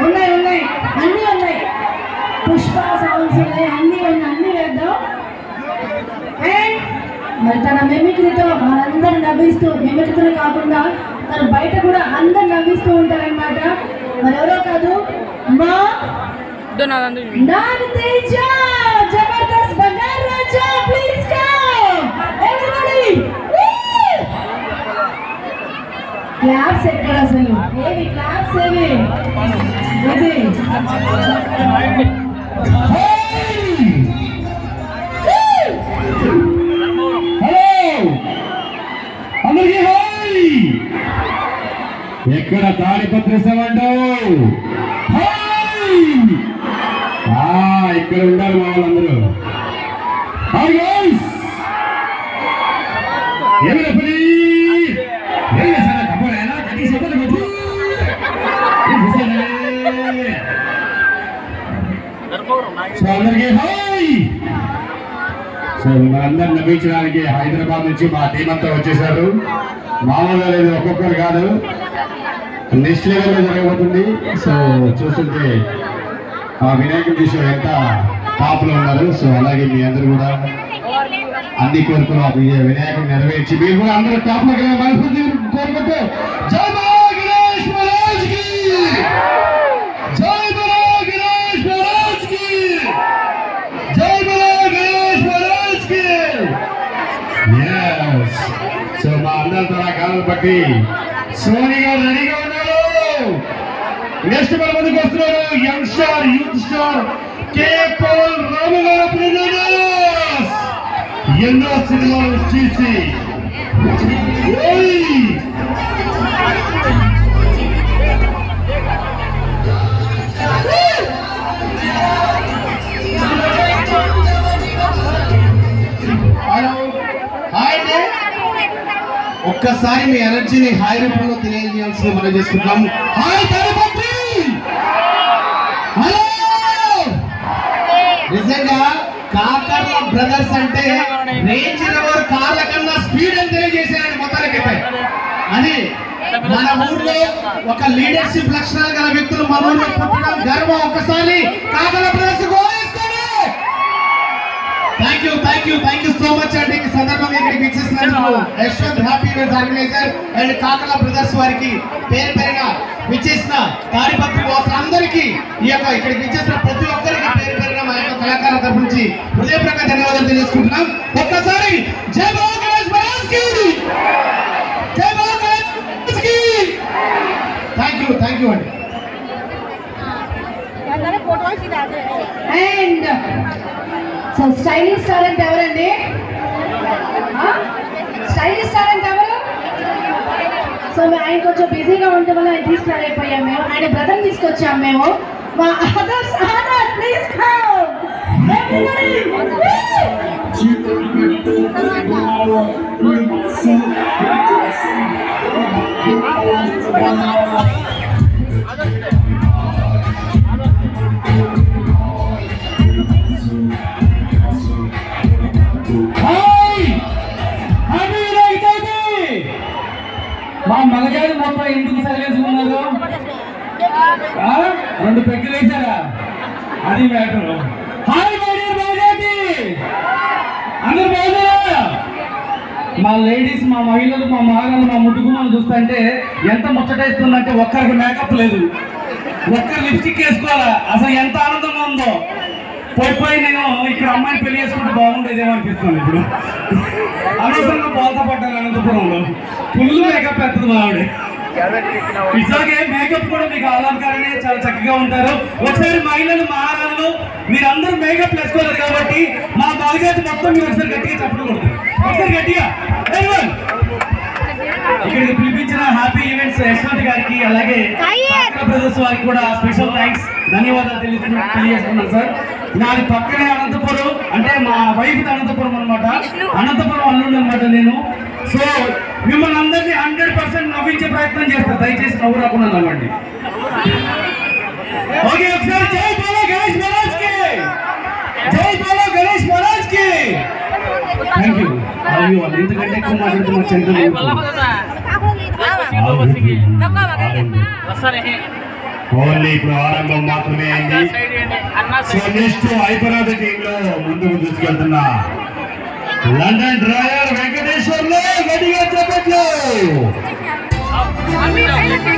ఉన్నాయి ఉన్నాయి అన్నీ ఉన్నాయి. పుష్ప సాంగ్స్ ఉన్నాయి, అన్నీ ఉన్నాయి, అన్నీ వేద్దాం. అండ్ మరి తన మిమిక్రీతో మనందరూ నవ్విస్తూ, మిమిక్రీతో కాకుండా తను బయట కూడా అందరు నవ్విస్తూ ఉంటారనమాట. మరి ఎవరో కాదు, మా నాగతేజ జబర్దస్త్ బంగారు రాజా. Please come everybody. క్లాప్స్ ఎక్కడ అసలు? ఏవి క్లాప్స్ ఏవి? ఇది ఎక్కడ తాడిపత్రి సెవంటావు? ఇక్కడ ఉండాలి మా వాళ్ళందరూ. అందరికీ హాయ్. సో మనందరూ నవ్వించడానికి హైదరాబాద్ నుంచి మా టీం అంతా వచ్చేసారు. మామూలుగా లేదు, ఒక్కొక్కరు కాదు, నెక్స్ట్ లెవెల్లో జరగబోతుంది. సో చూస్తుంటే ఆ వినాయకుడి విషయం ఎంత టాప్ లో ఉన్నారు. సో అలాగే మీ అందరూ కూడా అన్ని కోరుకున్న వినాయకుడు నెరవేర్చి మీరు కూడా అందరూ టాప్ లో మనస్ఫూర్తి కోరుకుంటూ జై గణేష్ మహారాజ్ కి, జై గణేష్ మహారాజ్ కి, జై గణేష్ మహారాజ్ కి. సో మా అందరి తన కాలం బట్టి సోని గారు రెడీగా ఉన్నారు. నెక్స్ట్ మన ముందుకు వస్తున్నారు యంగ్ స్టార్, యూత్ స్టార్ కే పవన్ రాము గారు. ప్రజెంటర్స్ ఎన్నో సినిమాలు చేసి ఒక్కసారి మీ ఎనర్జీని హాయ్ రూపంలో తెలియజేయాల్సింది మనం చేసుకుంటాం. నిజంగా కాకర్ల బ్రదర్స్ అంటే రేంజ్ రోవర్ కార్ల కన్నా స్పీడ్ అని తెలియజేశారండి మొత్తానికైతే. అది మన ఊర్లో ఒక లీడర్షిప్ లక్షణాలు గల వ్యక్తులు మన ఊర్లో పుట్టడం గర్వం. ఒక్కసారి Kakarla brothers thank you so much అండి. ఈ సందర్భంగా ఇక్కడికి విచ్చేసినందుకు Yashwant happy events organiser and Kakarla brothers వారికి పేరు పేరున విచ్చేసిన తాడిపత్రి వాసులు అందరికీ, ఈ యొక్క ఇక్కడికి విచ్చేసిన ప్రతి ఒక్కరికి పేరు పేరున మా యొక్క కళాకారుల తరఫు నుంచి హృదయపూర్వక ధన్యవాదాలు తెలియజేసుకుంటున్నాం. ఒక్కసారి జై గణేష్ మహారాజ్ కి, జై గణేష్ కి. థ్యాంక్ యూ అండి. అండ్ సో స్టైలిష్ టాలెంట్ ఎవరండి? స్టైలిష్ టాలెంట్ ఎవరు? సో ఆయన కొంచెం బిజీగా ఉండటం వల్ల ఆయన తీసుకురాలేకపోయాం మేము. ఆయన బ్రదర్ తీసుకొచ్చాం మేము. మా అదర్స్ ప్లీజ్ కమ్ మా మగజాతి మొత్తం ఎందుకు సరిగేసుకున్నారు? రెండు పెగ్గులు వేసారా? అది మ్యాటర్. హాయ్ మగజాతి అందరు బాగున్నారా? మా లేడీస్, మా మహిళలు, మా మగవాళ్ళు, మా ముట్టుకున్నాను చూస్తుంటే ఎంత ముచ్చటేస్తుందంటే ఒక్కరికి మేకప్ లేదు, ఒక్కరు లిప్స్టిక్ వేసుకోవాలా. అసలు ఎంత ఆనందంగా ఉందో. పోయి నేను ఇక్కడ అమ్మాయిని పెళ్లి చేసుకుంటే బాగుండేదేమో అనిపిస్తుంది. ఇప్పుడు అనవసరంగా పోల్తా పడ్డాను అనంతపురంలో. ఫుల్ మేకప్ పెడుతుంది మా ఆవిడ. ఇట్లాగే మేకప్ కూడా మీకు అలంకారనే చాలా చక్కగా ఉంటారు. ఒకసారి మహిళలు, మహారాజులు మీరందరూ మేకప్ వేసుకోలేదు కాబట్టి మా బాలిగాతి మొత్తం మీరు ఒకసారి గట్టిగా చెప్పడం కొడుతుంది. ఒకసారి గట్టిగా ఇక్కడికి పిలిపించిన హ్యాపీ ఈవెంట్స్ యశ్వంత్ గారికి, అలాగే బ్రదర్స్ వారికి కూడా స్పెషల్ థ్యాంక్స్, ధన్యవాదాలు తెలియజేసుకున్నాను సార్. నాది పక్కనే అనంతపురం, అంటే మా వైఫ్ అనంతపురం అనమాట, అనంతపురం అల్లుండి అనమాట నేను. సో మిమ్మల్ని అందరినీ 100% నవ్వించే ప్రయత్నం చేస్తాను. దయచేసి నవ్వు రాకుండా నవ్వండి. ఓకే, ఒకసారి జై బోలో గణేష్ మహారాజ్ కి, జై బోలో గణేష్ మహారాజ్ కి. Thank you. ఇంతకంటే ఎక్కువ మాట్లాడుతున్నా చెంత ఓన్లీ ఇప్పుడు ఆరంభం మాత్రమే అయింది. సో నెక్స్ట్ హైదరాబాద్ టీమ్ లో ముందుకు తీసుకెళ్తున్న లండన్ డ్రాయర్ వెంకటేశ్వర్లు గట్టిగా చెప్పట్లు. అందరికీ